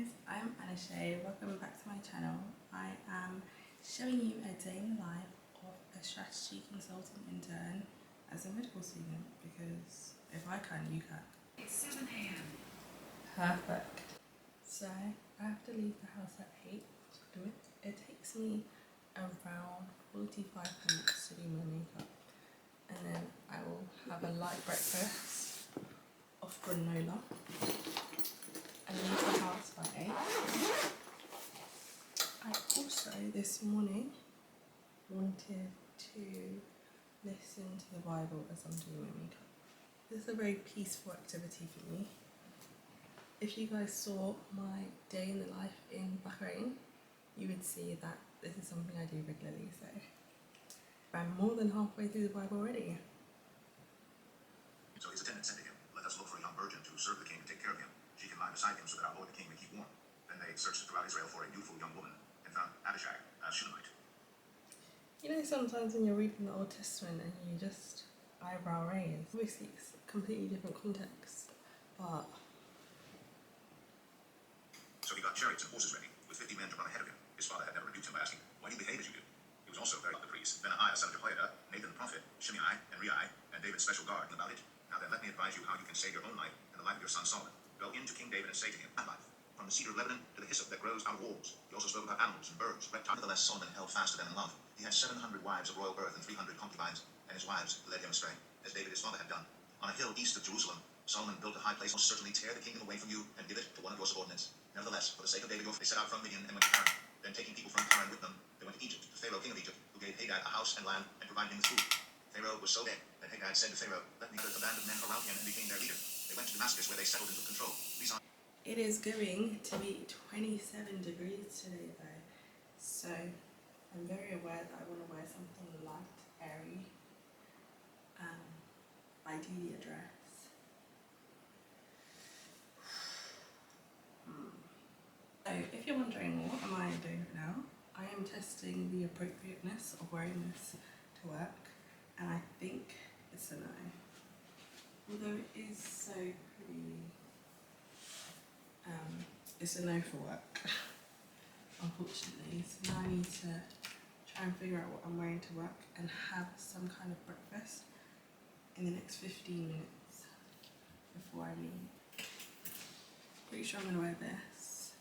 guys, I'm Anashay. Welcome back to my channel. I am showing you a day in the life of a strategy consultant intern as a medical student, because if I can, you can. It's 7 a.m. Perfect. So I have to leave the house at 8 to do it. It takes me around 45 minutes to do my makeup, and then I will have a light breakfast of granola and leave the house by 8. I also this morning wanted to listen to the Bible as I'm doing my makeup. This is a very peaceful activity for me. If you guys saw my day in the life in Bahrain, you would see that this is something I do regularly, so I'm more than halfway through the Bible already. So his attendants said to him, "Let us look for a young virgin to serve the king and take care of him. She can lie beside him so that our lord the king may keep warm." Then they searched throughout Israel for a youthful young woman and found Abishag, a Shunammite. You know, sometimes when you're reading the Old Testament and you just eyebrow raise, obviously it's a completely different context, but... So he got chariots and horses ready, with 50 men to run ahead of him. His father had never rebuked him by asking, "Why do you behave as you do?" He was also very like the priests, Benaiah son of Jehoiada, Nathan the prophet, Shimei and Rei, and David's special guard about it. Now then, let me advise you how you can save your own life and the life of your son Solomon. Go in to King David and say to him, "My life, from the cedar of Lebanon to the hyssop that grows out of walls." He also spoke about animals and birds, reptiles. Nevertheless, Solomon held fast to them in love. He had 700 wives of royal birth and 300 concubines, and his wives led him astray, as David his father had done. On a hill east of Jerusalem, Solomon built a high place. Will certainly tear the kingdom away from you and give it to one of your subordinates. Nevertheless, for the sake of David, they set out from Midian and went to Haran. Then, taking people from Haran with them, they went to Egypt, to Pharaoh, king of Egypt, who gave Hadad a house and land and provided him with food. Pharaoh was so big that Hadad said to Pharaoh, "Let me put a band of men around him and became their leader." They went to Damascus, where they settled and took control. It is going to be 27 degrees today though, so I'm very aware that I want to wear something light, airy, ideally a dress. So if you're wondering what am I doing right now, I am testing the appropriateness of wearing this to work, and I think it's a no. Although it is so pretty, it's a no for work, unfortunately. So now I need to try and figure out what I'm wearing to work and have some kind of breakfast in the next 15 minutes before I leave. Pretty sure I'm going to wear this.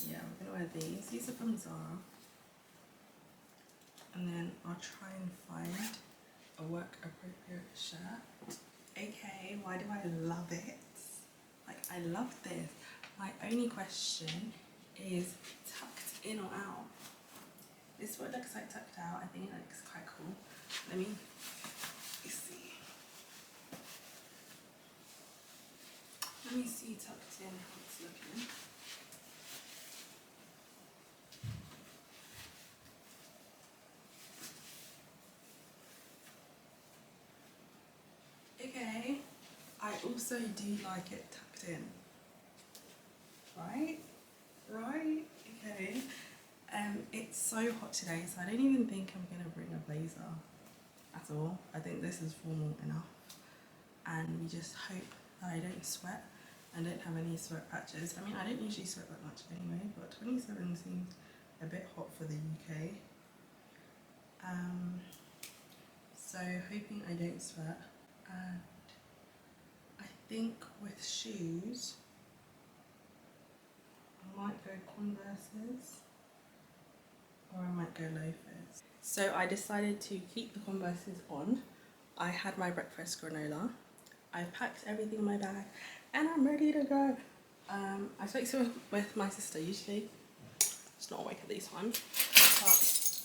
Yeah, we're going to wear these. These are from Zara. And then I'll try and find a work appropriate shirt. AKA, why do I love it? Like, I love this. My only question is tucked in or out. This is what it looks like tucked out. I think it looks quite cool. Let me see. Let me see tucked in how it's looking. Okay, I also do like it tucked in. Right? Right? Okay. It's so hot today, so I don't even think I'm gonna bring a blazer at all. I think this is formal enough, and we just hope that I don't sweat and don't have any sweat patches. I mean, I don't usually sweat that much anyway, but 27 seems a bit hot for the UK. So hoping I don't sweat. And I think with shoes, I might go Converses or I might go loafers. So I decided to keep the Converses on. I had my breakfast granola. I packed everything in my bag and I'm ready to go. I spoke with my sister. Usually she's not awake at these times, but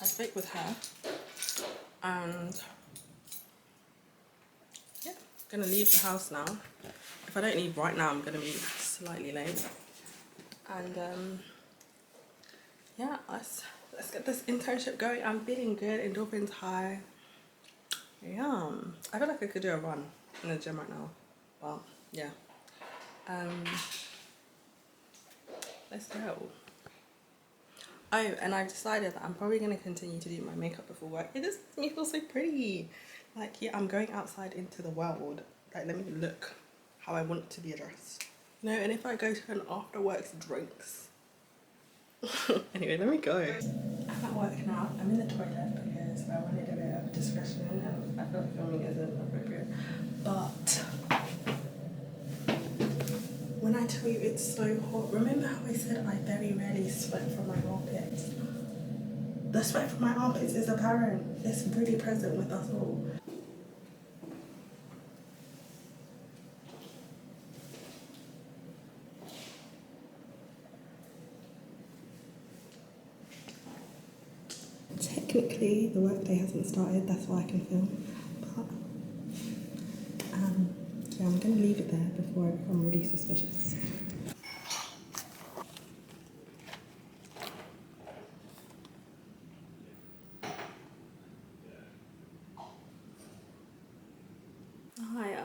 I spoke with her and yeah, I'm gonna leave the house now. If I don't leave right now, I'm gonna be slightly late. And yeah, let's get this internship going. I'm feeling good, endorphins high. Yeah, I feel like I could do a run in the gym right now. Well, yeah. Let's go. Oh, and I've decided that I'm probably going to continue to do my makeup before work. It just makes me feel so pretty. Like, yeah, I'm going outside into the world. Like, let me look how I want it to be addressed. You know, and if I go to an after work drinks. Anyway, let me go. I'm at work now. I'm in the toilet because I wanted a bit of discretion and I feel like filming isn't appropriate. But when I tell you it's so hot, remember how I said I very rarely sweat from my armpits? The sweat from my armpits is apparent. It's really present with us all. Technically, the workday hasn't started, that's why I can film. But, yeah, I'm gonna leave it there before I become really suspicious. Hi,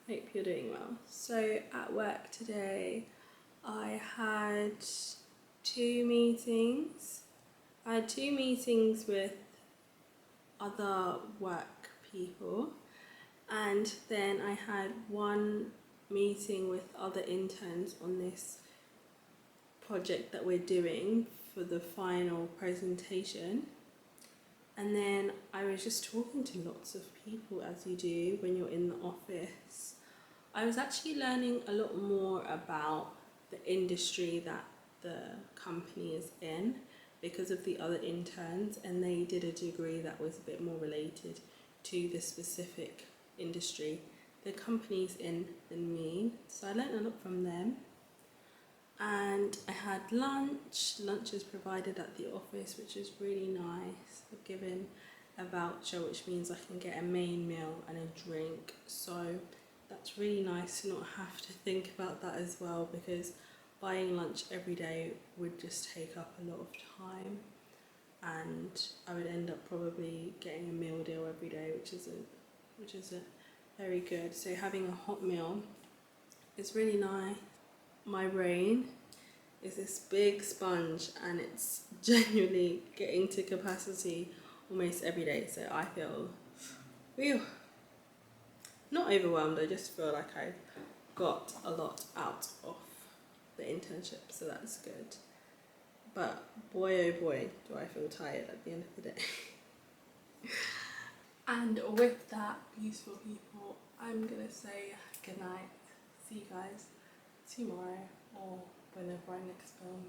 hope you're doing well. So at work today, I had two meetings. I had two meetings with other work people, and then I had one meeting with other interns on this project that we're doing for the final presentation. And then I was just talking to lots of people, as you do when you're in the office. I was actually learning a lot more about the industry that the company is in because of the other interns, and they did a degree that was a bit more related to the specific industry the company's in than me. So I learned a lot from them. And I had lunch. Lunch is provided at the office, which is really nice. I've given a voucher, which means I can get a main meal and a drink. So that's really nice to not have to think about that as well, because buying lunch every day would just take up a lot of time, and I would end up probably getting a meal deal every day, which isn't very good. So having a hot meal is really nice. My brain is this big sponge and it's genuinely getting to capacity almost every day. So I feel not overwhelmed, I just feel like I got a lot out of the internship, so that's good. But boy oh boy, do I feel tired at the end of the day. And with that, beautiful people, I'm gonna say goodnight. See you guys tomorrow or whenever I next film.